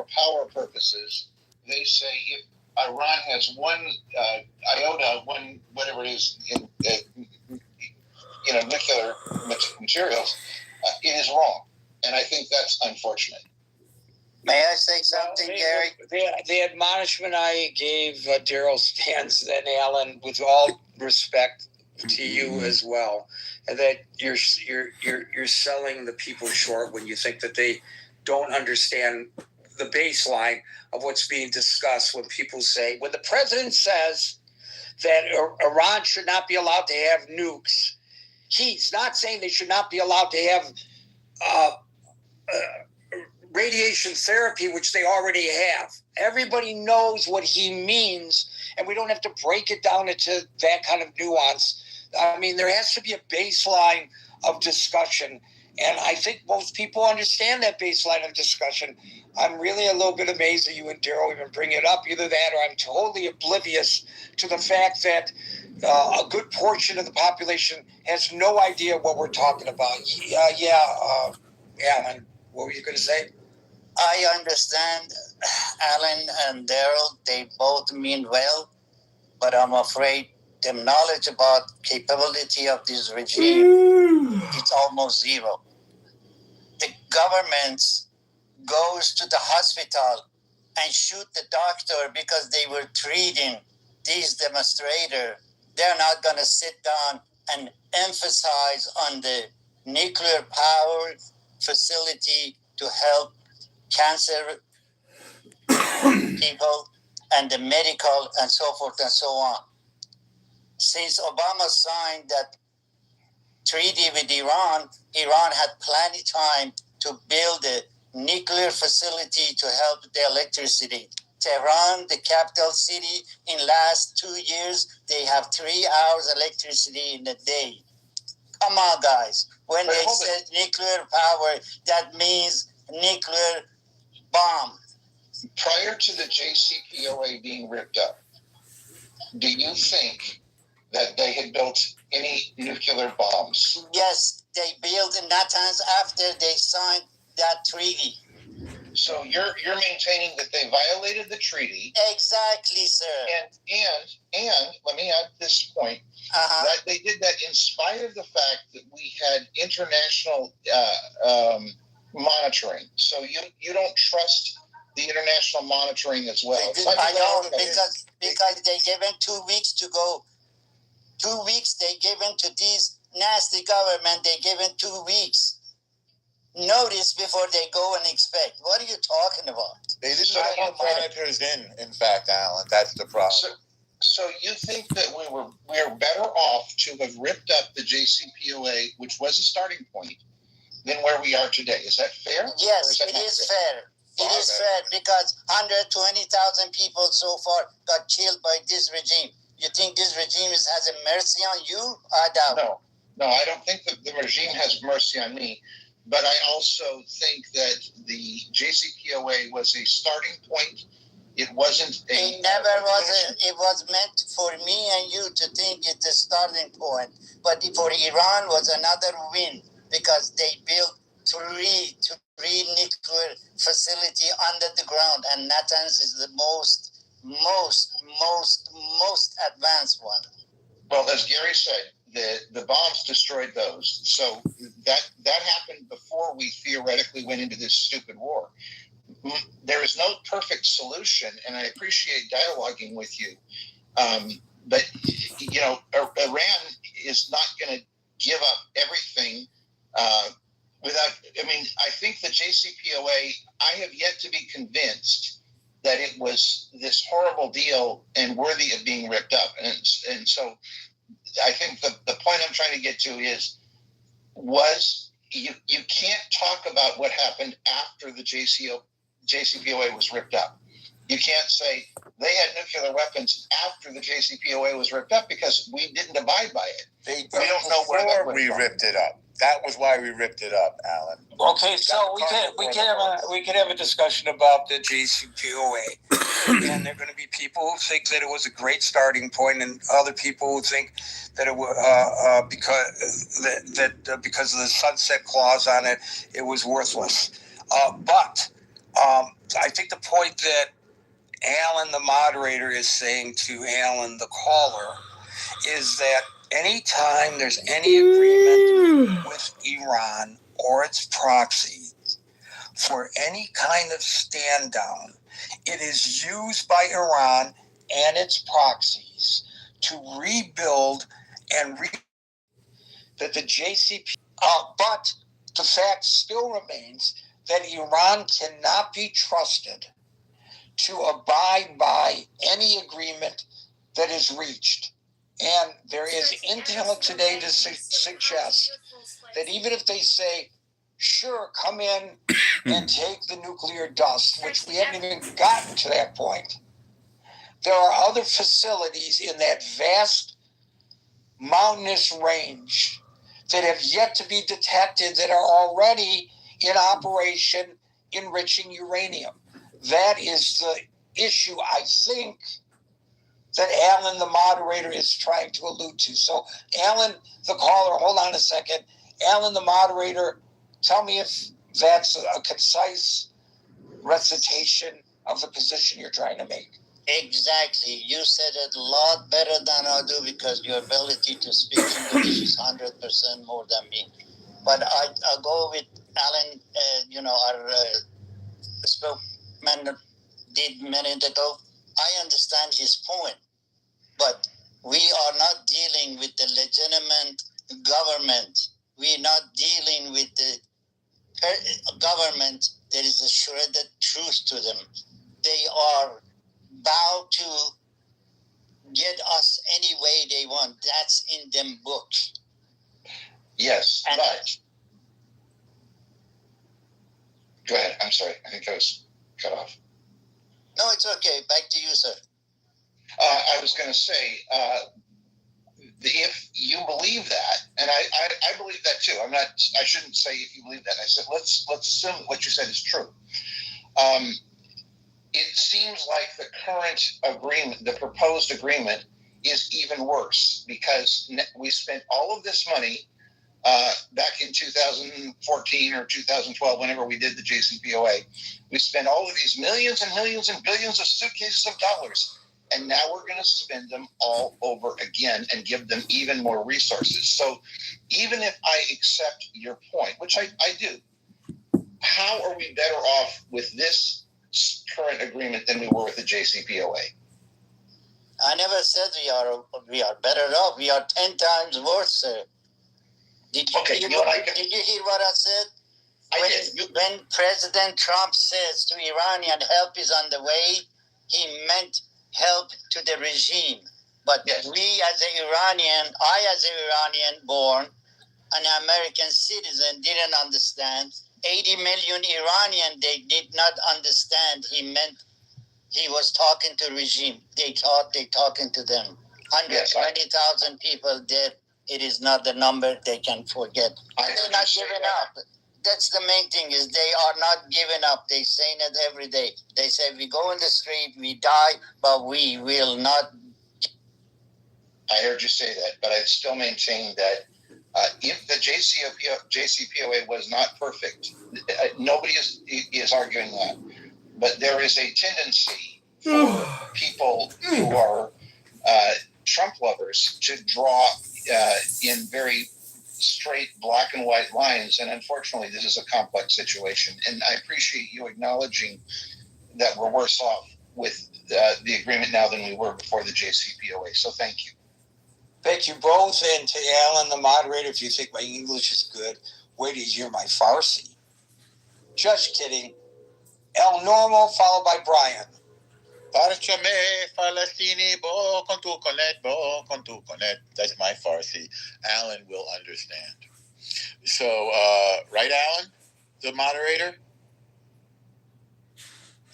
for power purposes, they say if Iran has one iota, one whatever it is, in nuclear materials, it is wrong, and I think that's unfortunate. May I say something, Gary? The admonishment I gave Daryl stands, and Alan, with all respect to you as well, and that you're selling the people short when you think that they don't understand the baseline of what's being discussed. When people say, when the president says that Iran should not be allowed to have nukes, he's not saying they should not be allowed to have radiation therapy, which they already have. Everybody knows what he means, and we don't have to break it down into that kind of nuance. I mean, there has to be a baseline of discussion, and I think most people understand that baseline of discussion. I'm really a little bit amazed that you and Daryl even bring it up. Either that, or I'm totally oblivious to the fact that a good portion of the population has no idea what we're talking about. Alan, what were you going to say? I understand Alan and Daryl, they both mean well, but I'm afraid the knowledge about capability of this regime, it's almost zero. The government goes to the hospital and shoot the doctor because they were treating these demonstrators. They're not going to sit down and emphasize on the nuclear power facility to help cancer people and the medical and so forth and so on. Since Obama signed that treaty with Iran, Iran had plenty of time to build a nuclear facility to help the electricity. Tehran, the capital city, in last 2 years, they have 3 hours electricity in a day. Come on, guys. When they said nuclear power, that means nuclear bomb. Prior to the JCPOA being ripped up, do you think that they had built any nuclear bombs? Yes, they built in Natanz after they signed that treaty. So you're maintaining that they violated the treaty. Exactly, sir. And let me add this point, that they did that in spite of the fact that we had international monitoring. So you don't trust the international monitoring as well. I know, because they gave them 2 weeks to go. 2 weeks they given to these nasty government. They given 2 weeks notice before they go and inspect. What are you talking about? They didn't have monitors in fact, Alan. That's the problem. So you think that we're better off to have ripped up the JCPOA, which was a starting point, than where we are today? Is that fair? Yes, it is fair. It is fair because 120,000 people so far got killed by this regime. You think this regime has a mercy on you? I doubt. No, I don't think that the regime has mercy on me. But I also think that the JCPOA was a starting point. It wasn't a... It never was. It was meant for me and you to think it's a starting point. But for Iran was another win because they built three nuclear facility under the ground, and Natanz is the most advanced one. Well, as Gary said, the bombs destroyed those. So that happened before we theoretically went into this stupid war. There is no perfect solution, and I appreciate dialoguing with you. But, Iran is not going to give up everything without... I mean, I think the JCPOA, I have yet to be convinced that it was this horrible deal and worthy of being ripped up. And so I think the point I'm trying to get to is, you can't talk about what happened after the JCPOA was ripped up. You can't say they had nuclear weapons after the JCPOA was ripped up because we didn't abide by it. We don't know where we ripped it up. That was why we ripped it up, Alan. Okay, so we can have a discussion about the JCPOA, and there are going to be people who think that it was a great starting point, and other people who think that it was because of the sunset clause on it, it was worthless. But I I think the point that Alan, the moderator, is saying to Alan, the caller, is that anytime there's any agreement with Iran or its proxy for any kind of stand down, it is used by Iran and its proxies to rebuild and that the JCP. But the fact still remains that Iran cannot be trusted to abide by any agreement that is reached. And there is intel today to suggest that even if they say, sure, come in and take the nuclear dust, which we haven't even gotten to that point, there are other facilities in that vast mountainous range that have yet to be detected that are already in operation enriching uranium. That is the issue, I think, that Alan, the moderator, is trying to allude to. So, Alan, the caller, hold on a second. Alan, the moderator, tell me if that's a concise recitation of the position you're trying to make. Exactly. You said it a lot better than I do because your ability to speak English is 100% more than me. But I'll go with Alan, our spokesman did a minute ago. I understand his point, but we are not dealing with the legitimate government. We're not dealing with the government. There is a shredded truth to them. They are bound to get us any way they want. That's in them books. Yes, but go ahead. I'm sorry. I think I was cut off. No, it's okay. Back to you, sir. I was going to say, if you believe that, and I believe that too. I shouldn't say if you believe that. I said let's assume what you said is true. It seems like the current agreement, the proposed agreement, is even worse because we spent all of this money back in 2014 or 2012, whenever we did the JCPOA. We spent all of these millions and millions and billions of suitcases of dollars, and now we're going to spend them all over again and give them even more resources. So even if I accept your point, which I do, how are we better off with this current agreement than we were with the JCPOA? I never said we are better off. We are 10 times worse, sir. Did you hear what I said? I did. When President Trump says to Iranian help is on the way, he meant help to the regime. But yes, we as an Iranian, I as an Iranian born, an American citizen, didn't understand. 80 million Iranian, they did not understand. He meant he was talking to regime. They thought they talking to them. 120,000 people dead. It is not the number they can forget. They're not giving up. That's the main thing is they are not giving up. They saying it every day. They say we go in the street, we die, but we will not. I heard you say that, but I still maintain that if the JCPOA was not perfect, nobody is arguing that. But there is a tendency for people who are Trump lovers to draw in very straight black and white lines. And unfortunately, this is a complex situation. And I appreciate you acknowledging that we're worse off with the agreement now than we were before the JCPOA. So thank you. Thank you both. And to Alan, the moderator, if you think my English is good, wait till you hear my Farsi. Just kidding. El Normo, followed by Brian. Parchame Falastini bo con tu conet. That's my Farsi. Alan will understand. So, right, Alan, the moderator?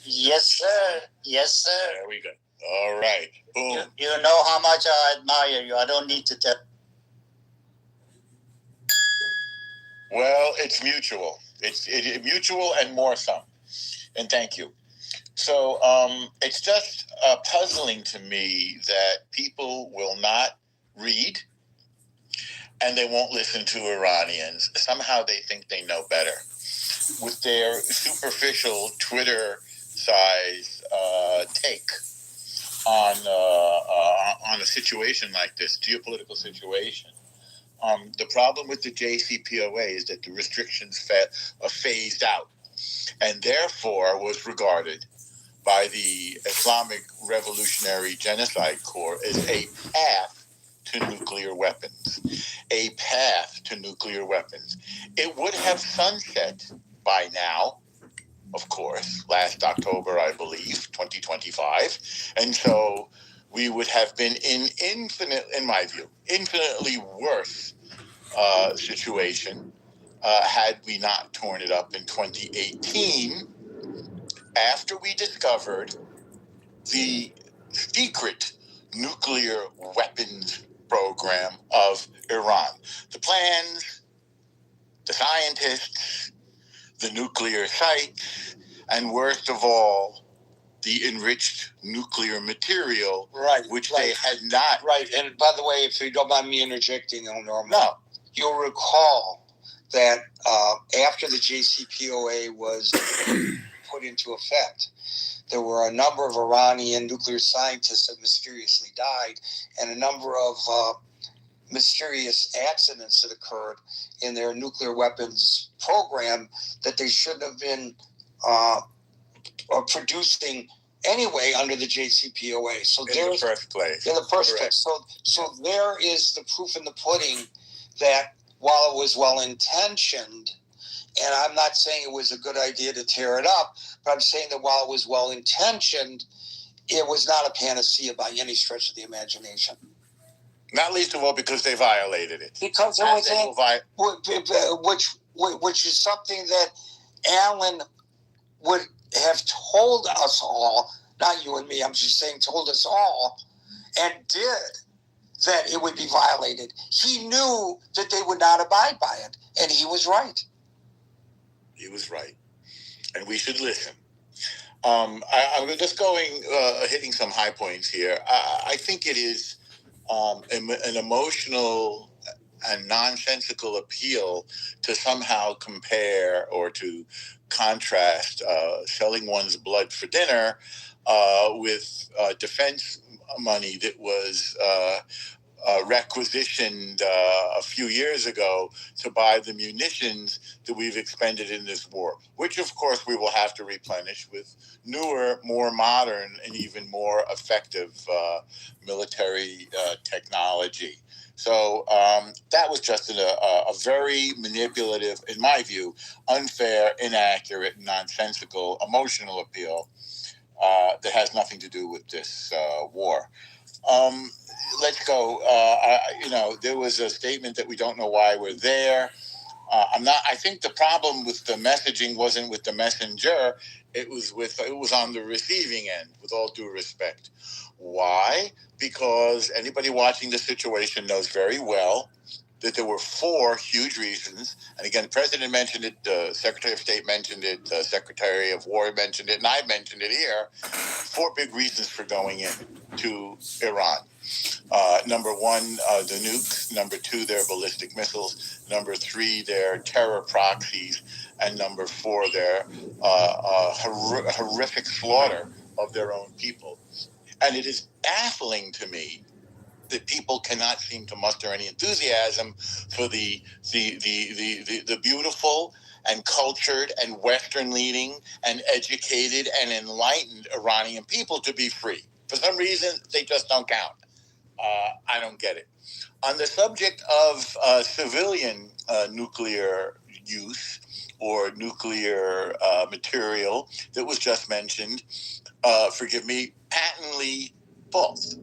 Yes, sir. Yes, sir. There we go. All right. Boom. You know how much I admire you. I don't need to tell. Well, it's mutual. It's mutual and more so. And thank you. So it's just puzzling to me that people will not read and they won't listen to Iranians. Somehow they think they know better. With their superficial Twitter size take on a situation like this, geopolitical situation. The problem with the JCPOA is that the restrictions are phased out, and therefore was regarded by the Islamic Revolutionary Genocide Corps as a path to nuclear weapons. A path to nuclear weapons. It would have sunset by now, of course, last October, I believe, 2025. And so we would have been in my view, infinitely worse situation had we not torn it up in 2018 after we discovered the secret nuclear weapons program of Iran. The plans, the scientists, the nuclear sites, and worst of all, the enriched nuclear material, which they had not. Right, and by the way, if you don't mind me interjecting, Norman, No. You'll recall that after the JCPOA was put into effect, there were a number of Iranian nuclear scientists that mysteriously died, and a number of mysterious accidents that occurred in their nuclear weapons program that they shouldn't have been producing anyway under the JCPOA. So in the first place. So there is the proof in the pudding that while it was well-intentioned, and I'm not saying it was a good idea to tear it up, but I'm saying that while it was well-intentioned, it was not a panacea by any stretch of the imagination. Not least of all because they violated it. Because it was which is something that Alan would have told us all, not you and me, I'm just saying told us all, and did, that it would be violated. He knew that they would not abide by it, and he was right. He was right. And we should listen. I'm just hitting some high points here. I think it is an emotional and nonsensical appeal to somehow compare or to contrast selling one's blood for dinner with defense money that was requisitioned a few years ago to buy the munitions that we've expended in this war, which of course we will have to replenish with newer, more modern, and even more effective military technology. So that was just a very manipulative, in my view, unfair, inaccurate, nonsensical, emotional appeal that has nothing to do with this war. Let's go. There was a statement that we don't know why we're there. I think the problem with the messaging wasn't with the messenger. It was on the receiving end, with all due respect. Why? Because anybody watching the situation knows very well that there were 4 huge reasons. And again, the President mentioned it, the Secretary of State mentioned it, the Secretary of War mentioned it, and I mentioned it here. 4 big reasons for going in to Iran. Number 1, the nukes. Number 2, their ballistic missiles. Number 3, their terror proxies. And number 4, their horrific slaughter of their own people. And it is baffling to me that people cannot seem to muster any enthusiasm for the beautiful and cultured and Western-leaning and educated and enlightened Iranian people to be free. For some reason, they just don't count. I don't get it. On the subject of civilian nuclear use or nuclear material that was just mentioned, forgive me, patently false.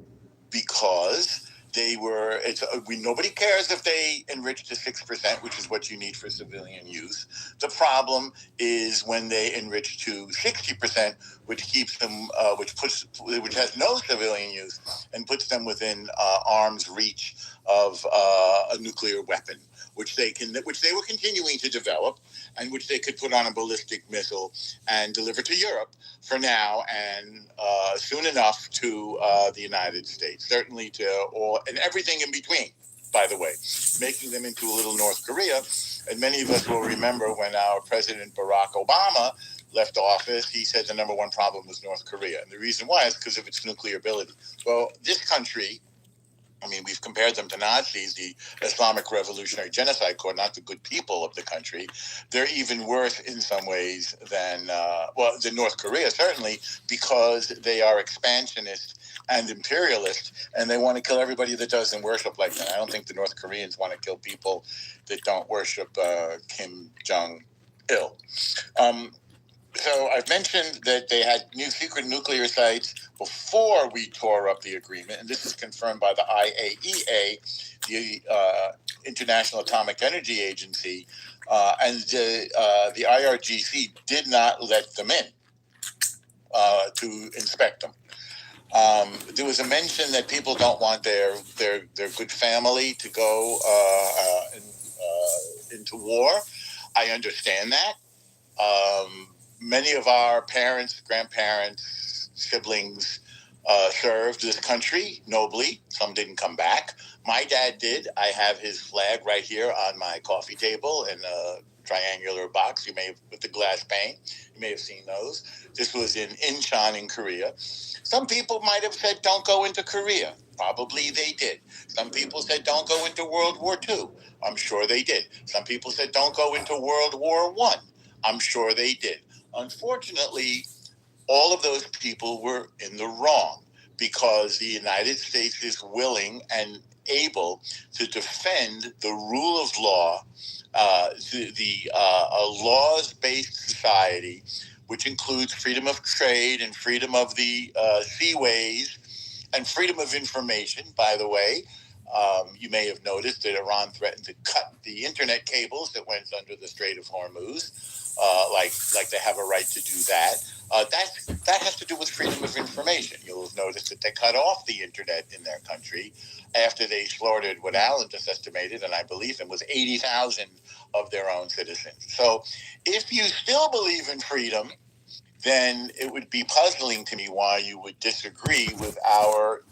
Because nobody cares if they enrich to 6%, which is what you need for civilian use. The problem is when they enrich to 60%, which keeps them, which has no civilian use, and puts them within arm's reach of a nuclear weapon, which they were continuing to develop, and which they could put on a ballistic missile and deliver to Europe for now, and soon enough to the United States, certainly to and everything in between, by the way, making them into a little North Korea. And many of us will remember when our President Barack Obama left office, he said the number one problem was North Korea. And the reason why is because of its nuclear ability. Well, this country, I mean, we've compared them to Nazis, the Islamic Revolutionary Genocide Corps, not the good people of the country. They're even worse in some ways than North Korea, certainly, because they are expansionist and imperialist, and they want to kill everybody that doesn't worship like them. I don't think the North Koreans want to kill people that don't worship Kim Jong-il. So I've mentioned that they had new secret nuclear sites before we tore up the agreement, and this is confirmed by the IAEA, the International Atomic Energy Agency, and the IRGC did not let them in to inspect them. There was a mention that people don't want their good family to go into war. I understand that. Many of our parents, grandparents, siblings served this country nobly. Some didn't come back. My dad did. I have his flag right here on my coffee table in a triangular box. You may have, with the glass pane. You may have seen those. This was in Incheon in Korea. Some people might have said, don't go into Korea. Probably they did. Some people said, don't go into World War II. I'm sure they did. Some people said, don't go into World War I. I'm sure they did. Unfortunately, all of those people were in the wrong because the United States is willing and able to defend the rule of law, a laws-based society, which includes freedom of trade and freedom of the seaways and freedom of information, by the way. You may have noticed that Iran threatened to cut the internet cables that went under the Strait of Hormuz. Like they have a right to do that. That has to do with freedom of information. You'll have noticed that they cut off the internet in their country after they slaughtered what Alan just estimated, and I believe it was 80,000 of their own citizens. So if you still believe in freedom, then it would be puzzling to me why you would disagree with our